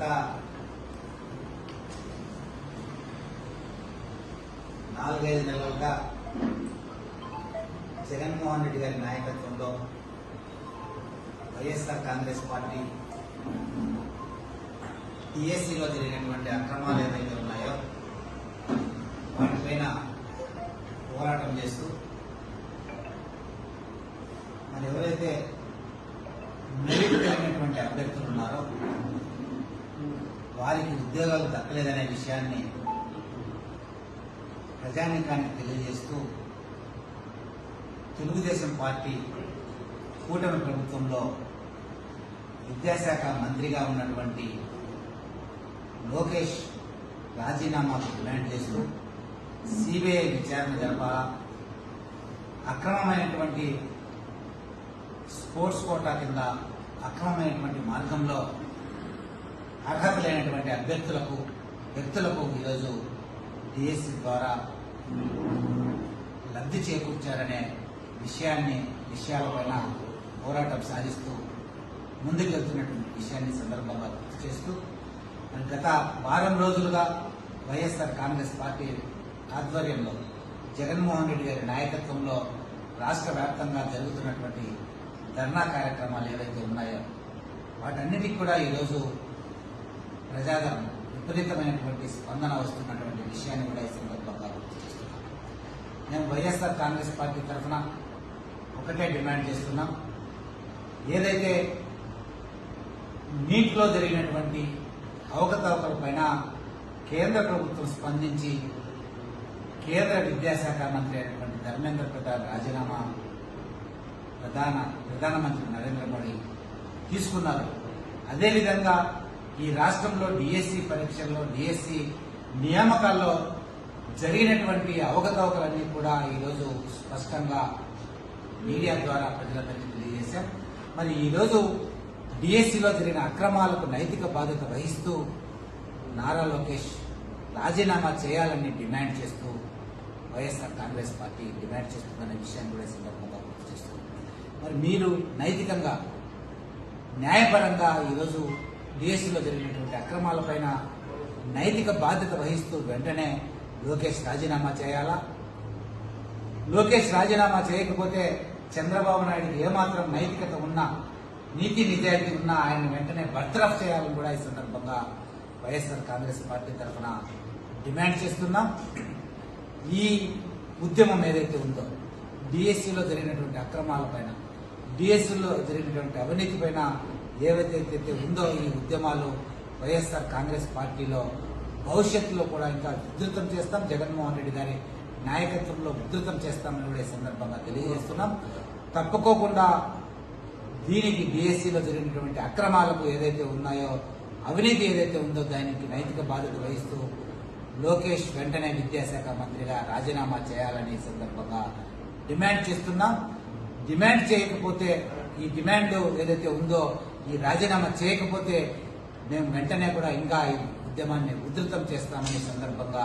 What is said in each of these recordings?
గత 4-5 నెలలుగా జగన్మోహన్ రెడ్డి గారి నాయకత్వంలో వైఎస్ఆర్ కాంగ్రెస్ పార్టీ టీఎస్సీలో జరిగినటువంటి అక్రమాలు ఏవైతే ఉన్నాయో వాటిపైన పోరాటం చేస్తూ మరి ఎవరైతే మెరిట్ కలిగినటువంటి అభ్యర్థులు ఉన్నారో వారికి ఉద్యోగాలు దక్కలేదనే విషయాన్ని ప్రజానీకానికి తెలియజేస్తూ తెలుగుదేశం పార్టీ కూటమి ప్రభుత్వంలో విద్యాశాఖ మంత్రిగా ఉన్నటువంటి లోకేష్ రాజీనామాకు డిమాండ్ చేస్తూ సిబిఐ విచారణ జరపాలా, అక్రమమైనటువంటి స్పోర్ట్స్ కోటా కింద అక్రమమైనటువంటి మార్గంలో అర్హత లేనటువంటి వ్యక్తులకు ఈరోజు డిఎస్సి ద్వారా లబ్ధి చేకూర్చారనే విషయాలపైన పోరాటం సాధిస్తూ ముందుకు వెళ్తున్నటువంటి విషయాన్ని సందర్భంగా గుర్తు చేస్తూ గత వారం రోజులుగా వైఎస్ఆర్ కాంగ్రెస్ పార్టీ ఆధ్వర్యంలో జగన్మోహన్ రెడ్డి గారి నాయకత్వంలో రాష్ట్ర వ్యాప్తంగా జరుగుతున్నటువంటి ధర్నా కార్యక్రమాలు ఏవైతే ఉన్నాయో వాటన్నిటికీ కూడా ఈరోజు ప్రజాదరణ విపరీతమైనటువంటి స్పందన వస్తున్నటువంటి విషయాన్ని కూడా ఈ సందర్భంగా గుర్తు చేస్తున్నాం. మేము వైఎస్ఆర్ కాంగ్రెస్ పార్టీ తరఫున ఒకటే డిమాండ్ చేస్తున్నాం. ఏదైతే నీట్లో జరిగినటువంటి అవకతవకలపైన కేంద్ర ప్రభుత్వం స్పందించి కేంద్ర విద్యాశాఖ మంత్రి అయినటువంటి ధర్మేంద్ర ప్రధాన్ రాజీనామా ప్రధానమంత్రి నరేంద్ర మోడీ తీసుకున్నారు. అదేవిధంగా ఈ రాష్ట్రంలో డిఎస్సి పరీక్షల్లో డిఎస్సి నియామకాల్లో జరిగినటువంటి అవకతవకలన్నీ కూడా ఈరోజు స్పష్టంగా మీడియా ద్వారా ప్రజలందరికీ తెలియజేశాం. మరి ఈరోజు డిఎస్సిలో జరిగిన అక్రమాలకు నైతిక బాధ్యత వహిస్తూ నారా లోకేష్ రాజీనామా చేయాలని డిమాండ్ చేస్తూ వైఎస్ఆర్ కాంగ్రెస్ పార్టీ డిమాండ్ చేస్తుందనే విషయాన్ని కూడా సందర్భంగా గుర్తు చేస్తుంది. మరి మీరు నైతికంగా న్యాయపరంగా ఈరోజు డిఎస్సిలో జరిగినటువంటి అక్రమాలపైన నైతిక బాధ్యత వహిస్తూ వెంటనే లోకేష్ రాజీనామా చేయాలా? లోకేష్ రాజీనామా చేయకపోతే చంద్రబాబు నాయుడుకి ఏమాత్రం నైతికత ఉన్నా, నీతి నిజాయితీ ఉన్నా ఆయన వెంటనే బర్తరఫ్ చేయాలని కూడా ఈ సందర్భంగా వైఎస్ఆర్ కాంగ్రెస్ పార్టీ తరఫున డిమాండ్ చేస్తున్నాం. ఈ ఉద్యమం ఏదైతే ఉందో డిఎస్సిలో జరిగినటువంటి అక్రమాలపైన, డిఎస్సిలో జరిగినటువంటి అవినీతి పైన ఏవైతే ఉందో ఈ ఉద్యమాలు వైఎస్ఆర్ కాంగ్రెస్ పార్టీలో భవిష్యత్తులో కూడా ఇంకా ఉధృతం చేస్తాం. జగన్మోహన్ రెడ్డి గారి నాయకత్వంలో ఉధృతం చేస్తామని కూడా ఈ సందర్భంగా తెలియజేస్తున్నాం. తప్పుకోకుండా దీనికి డిఎస్సిలో జరిగినటువంటి అక్రమాలకు ఏదైతే ఉన్నాయో, అవినీతి ఏదైతే ఉందో దానికి నైతిక బాధ్యత వహిస్తూ లోకేష్ వెంటనే విద్యాశాఖ మంత్రిగా రాజీనామా చేయాలని ఈ సందర్భంగా డిమాండ్ చేస్తున్నాం. డిమాండ్ చేయకపోతే, ఈ డిమాండ్ ఏదైతే ఉందో ఈ రాజీనామా చేయకపోతే మేము వెంటనే కూడా ఇంకా ఈ ఉద్యమాన్ని ఉధృతం చేస్తామని సందర్భంగా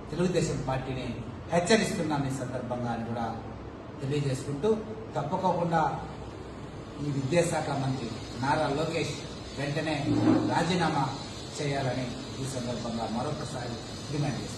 తెలుగుదేశం పార్టీని హెచ్చరిస్తున్నాం ఈ సందర్భంగా అని కూడా తెలియజేసుకుంటూ, తప్పకోకుండా ఈ విద్యాశాఖ మంత్రి నారా లోకేష్ వెంటనే రాజీనామా చేయాలని ఈ సందర్భంగా మరొకసారి డిమాండ్ చేస్తున్నాం.